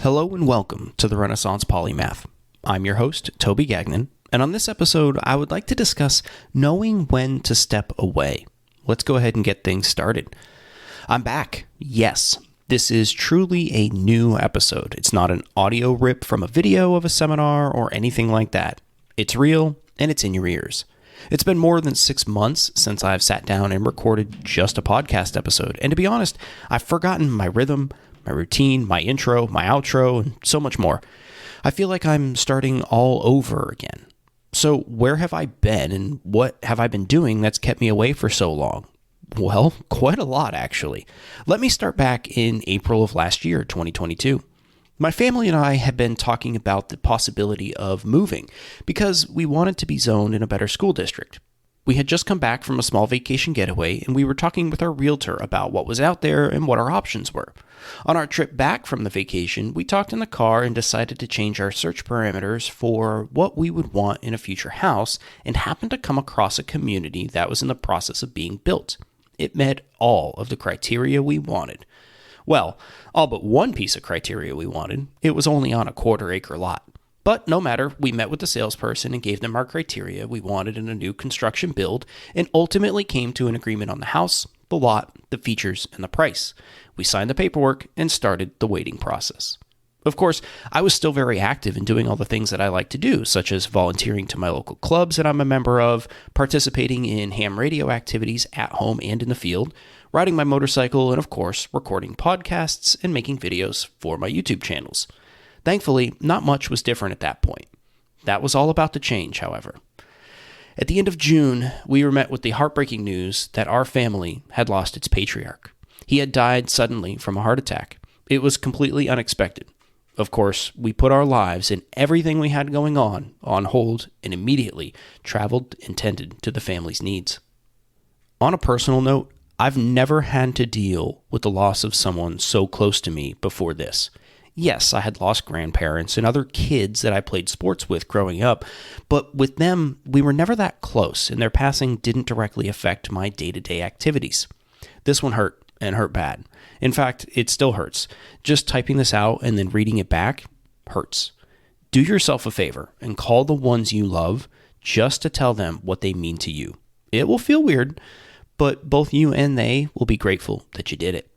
Hello and welcome to the Renaissance Polymath. I'm your host, Toby Gagnon, and on this episode, I would like to discuss knowing when to step away. Let's go ahead and get things started. I'm back. Yes, this is truly a new episode. It's not an audio rip from a video of a seminar or anything like that. It's real, and it's in your ears. It's been more than 6 months since I've sat down and recorded just a podcast episode, and to be honest, I've forgotten my rhythm, my routine, my intro, my outro, and so much more. I feel like I'm starting all over again. So where have I been and what have I been doing that's kept me away for so long? Well, quite a lot, actually. Let me start back in April of last year, 2022. My family and I had been talking about the possibility of moving because we wanted to be zoned in a better school district. We had just come back from a small vacation getaway, and we were talking with our realtor about what was out there and what our options were. On our trip back from the vacation, we talked in the car and decided to change our search parameters for what we would want in a future house, and happened to come across a community that was in the process of being built. It met all of the criteria we wanted. Well, all but one piece of criteria we wanted. It was only on a 1/4-acre lot. But no matter, we met with the salesperson and gave them our criteria we wanted in a new construction build, and ultimately came to an agreement on the house, the lot, the features, and the price. We signed the paperwork and started the waiting process. Of course, I was still very active in doing all the things that I like to do, such as volunteering to my local clubs that I'm a member of, participating in ham radio activities at home and in the field, riding my motorcycle, and of course, recording podcasts and making videos for my YouTube channels. Thankfully, not much was different at that point. That was all about to change, however. At the end of June, we were met with the heartbreaking news that our family had lost its patriarch. He had died suddenly from a heart attack. It was completely unexpected. Of course, we put our lives and everything we had going on hold and immediately traveled and tended to the family's needs. On a personal note, I've never had to deal with the loss of someone so close to me before this. Yes, I had lost grandparents and other kids that I played sports with growing up, but with them, we were never that close, and their passing didn't directly affect my day-to-day activities. This one hurt, and hurt bad. In fact, it still hurts. Just typing this out and then reading it back hurts. Do yourself a favor and call the ones you love just to tell them what they mean to you. It will feel weird, but both you and they will be grateful that you did it.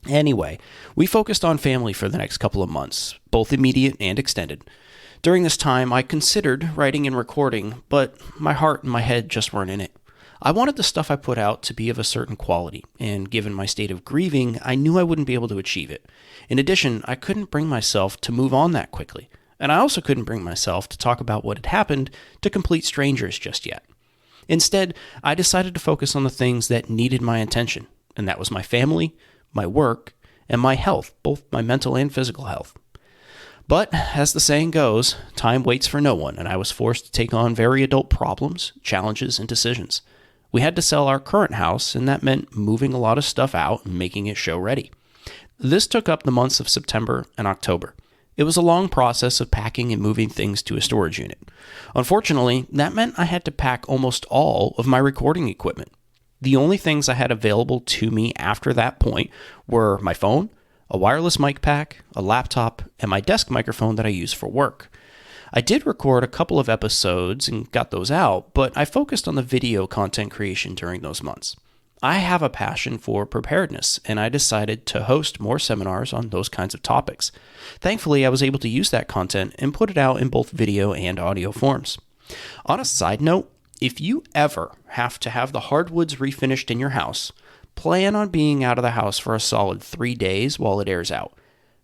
Anyway, we focused on family for the next couple of months, both immediate and extended. During this time, I considered writing and recording, but my heart and my head just weren't in it. I wanted the stuff I put out to be of a certain quality, and given my state of grieving, I knew I wouldn't be able to achieve it. In addition, I couldn't bring myself to move on that quickly, and I also couldn't bring myself to talk about what had happened to complete strangers just yet. Instead, I decided to focus on the things that needed my attention, and that was my family, my work, and my health, both my mental and physical health. But, as the saying goes, time waits for no one, and I was forced to take on very adult problems, challenges, and decisions. We had to sell our current house, and that meant moving a lot of stuff out and making it show ready. This took up the months of September and October. It was a long process of packing and moving things to a storage unit. Unfortunately, that meant I had to pack almost all of my recording equipment. The only things I had available to me after that point were my phone, a wireless mic pack, a laptop, and my desk microphone that I use for work. I did record a couple of episodes and got those out, but I focused on the video content creation during those months. I have a passion for preparedness, and I decided to host more seminars on those kinds of topics. Thankfully, I was able to use that content and put it out in both video and audio forms. On a side note, if you ever have to have the hardwoods refinished in your house, plan on being out of the house for a solid 3 days while it airs out.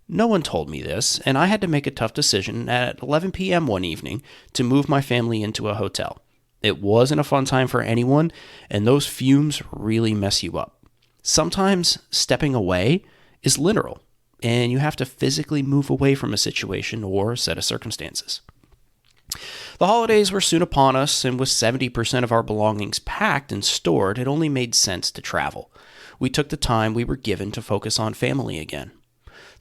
No one told me this, and I had to make a tough decision at 11 p.m. one evening to move my family into a hotel. It wasn't a fun time for anyone, and those fumes really mess you up. Sometimes stepping away is literal, and you have to physically move away from a situation or set of circumstances. The holidays were soon upon us, and with 70% of our belongings packed and stored, it only made sense to travel. We took the time we were given to focus on family again.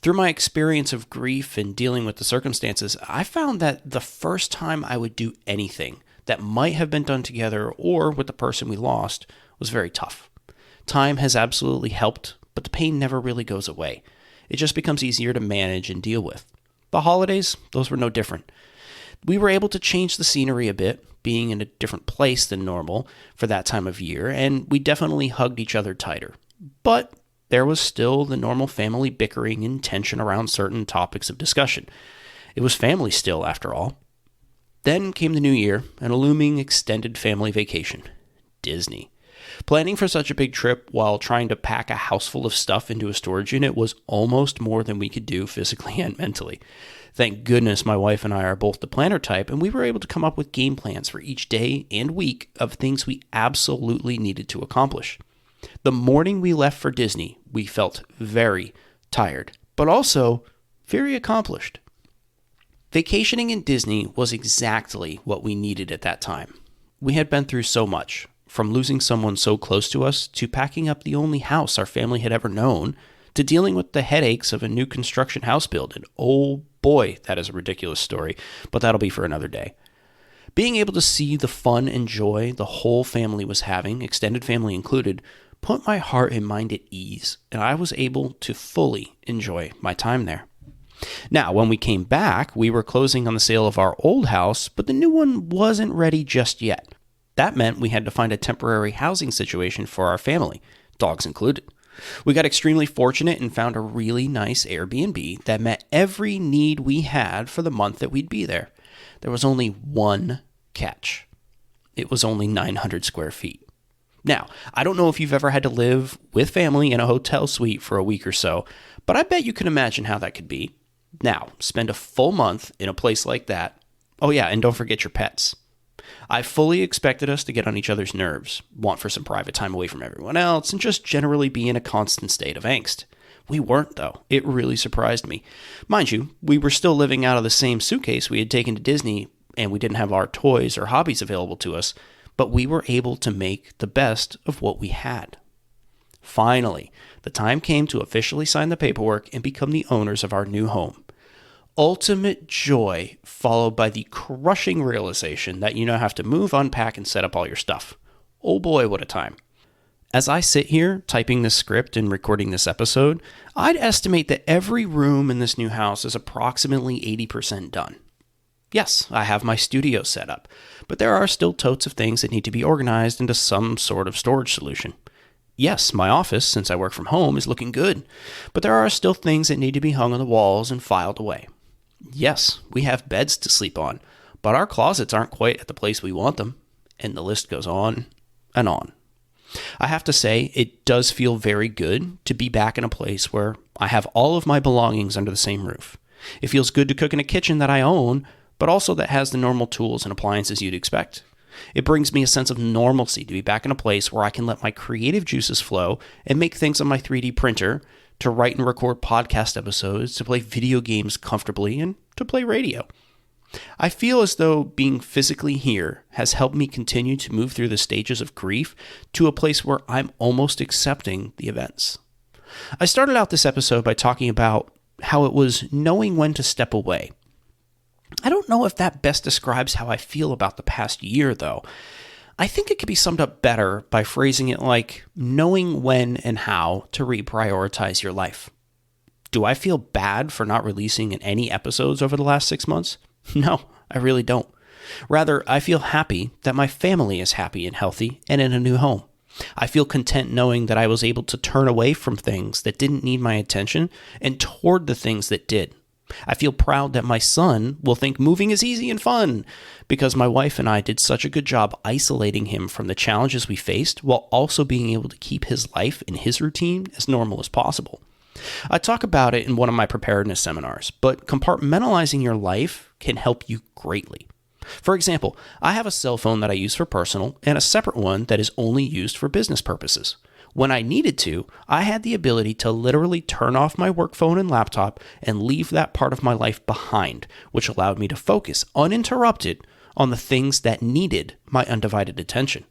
Through my experience of grief and dealing with the circumstances, I found that the first time I would do anything that might have been done together or with the person we lost was very tough. Time has absolutely helped, but the pain never really goes away. It just becomes easier to manage and deal with. The holidays, those were no different. We were able to change the scenery a bit, being in a different place than normal for that time of year, and we definitely hugged each other tighter. But there was still the normal family bickering and tension around certain topics of discussion. It was family still, after all. Then came the new year and a looming extended family vacation. Disney. Planning for such a big trip while trying to pack a house full of stuff into a storage unit was almost more than we could do physically and mentally. Thank goodness my wife and I are both the planner type, and we were able to come up with game plans for each day and week of things we absolutely needed to accomplish. The morning we left for Disney, we felt very tired, but also very accomplished. Vacationing in Disney was exactly what we needed at that time. We had been through so much, from losing someone so close to us, to packing up the only house our family had ever known, to dealing with the headaches of a new construction house build. And oh boy, that is a ridiculous story, but that'll be for another day. Being able to see the fun and joy the whole family was having, extended family included, put my heart and mind at ease, and I was able to fully enjoy my time there. Now, when we came back, we were closing on the sale of our old house, but the new one wasn't ready just yet. That meant we had to find a temporary housing situation for our family, dogs included. We got extremely fortunate and found a really nice Airbnb that met every need we had for the month that we'd be there. There was only one catch. It was only 900 square feet. Now, I don't know if you've ever had to live with family in a hotel suite for a week or so, but I bet you can imagine how that could be. Now, spend a full month in a place like that. Oh yeah, and don't forget your pets. I fully expected us to get on each other's nerves, want for some private time away from everyone else, and just generally be in a constant state of angst. We weren't, though. It really surprised me. Mind you, we were still living out of the same suitcase we had taken to Disney, and we didn't have our toys or hobbies available to us, but we were able to make the best of what we had. Finally, the time came to officially sign the paperwork and become the owners of our new home. Ultimate joy, followed by the crushing realization that you now have to move, unpack, and set up all your stuff. Oh boy, what a time. As I sit here typing this script and recording this episode, I'd estimate that every room in this new house is approximately 80% done. Yes, I have my studio set up, but there are still totes of things that need to be organized into some sort of storage solution. Yes, my office, since I work from home, is looking good, but there are still things that need to be hung on the walls and filed away. Yes, we have beds to sleep on, but our closets aren't quite at the place we want them, and the list goes on and on. I have to say, it does feel very good to be back in a place where I have all of my belongings under the same roof. It feels good to cook in a kitchen that I own, but also that has the normal tools and appliances you'd expect. It brings me a sense of normalcy to be back in a place where I can let my creative juices flow and make things on my 3D printer, to write and record podcast episodes, to play video games comfortably, and to play radio. I feel as though being physically here has helped me continue to move through the stages of grief to a place where I'm almost accepting the events. I started out this episode by talking about how it was knowing when to step away. I don't know if that best describes how I feel about the past year, though. I think it could be summed up better by phrasing it like knowing when and how to reprioritize your life. Do I feel bad for not releasing any episodes over the last 6 months? No, I really don't. Rather, I feel happy that my family is happy and healthy and in a new home. I feel content knowing that I was able to turn away from things that didn't need my attention and toward the things that did. I feel proud that my son will think moving is easy and fun because my wife and I did such a good job isolating him from the challenges we faced while also being able to keep his life and his routine as normal as possible. I talk about it in one of my preparedness seminars, but compartmentalizing your life can help you greatly. For example, I have a cell phone that I use for personal and a separate one that is only used for business purposes. When I needed to, I had the ability to literally turn off my work phone and laptop and leave that part of my life behind, which allowed me to focus uninterrupted on the things that needed my undivided attention.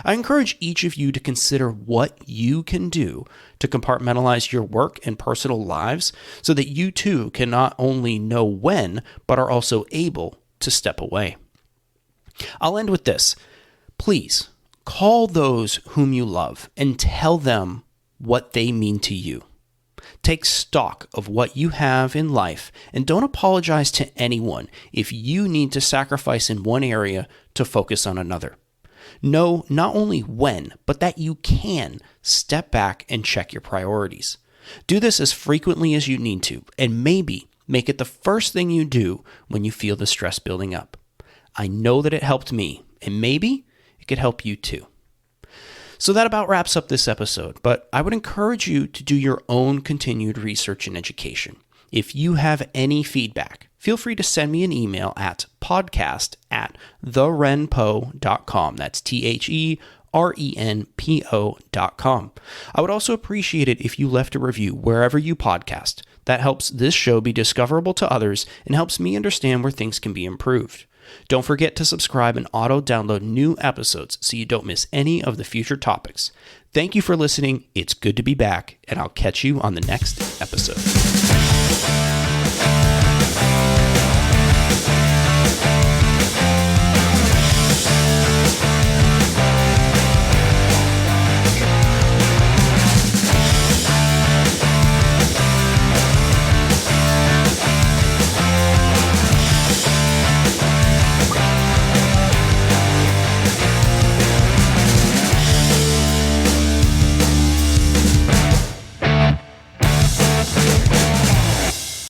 I encourage each of you to consider what you can do to compartmentalize your work and personal lives so that you too can not only know when, but are also able to step away. I'll end with this. Please, call those whom you love and tell them what they mean to you. Take stock of what you have in life and don't apologize to anyone if you need to sacrifice in one area to focus on another. Know not only when, but that you can step back and check your priorities. Do this as frequently as you need to, and maybe make it the first thing you do when you feel the stress building up. I know that it helped me, and maybe it could help you too. So that about wraps up this episode, but I would encourage you to do your own continued research and education. If you have any feedback, feel free to send me an email at podcast@therenpo.com. That's TheRenpo.com. I would also appreciate it if you left a review wherever you podcast. That helps this show be discoverable to others and helps me understand where things can be improved. Don't forget to subscribe and auto-download new episodes so you don't miss any of the future topics. Thank you for listening. It's good to be back, and I'll catch you on the next episode.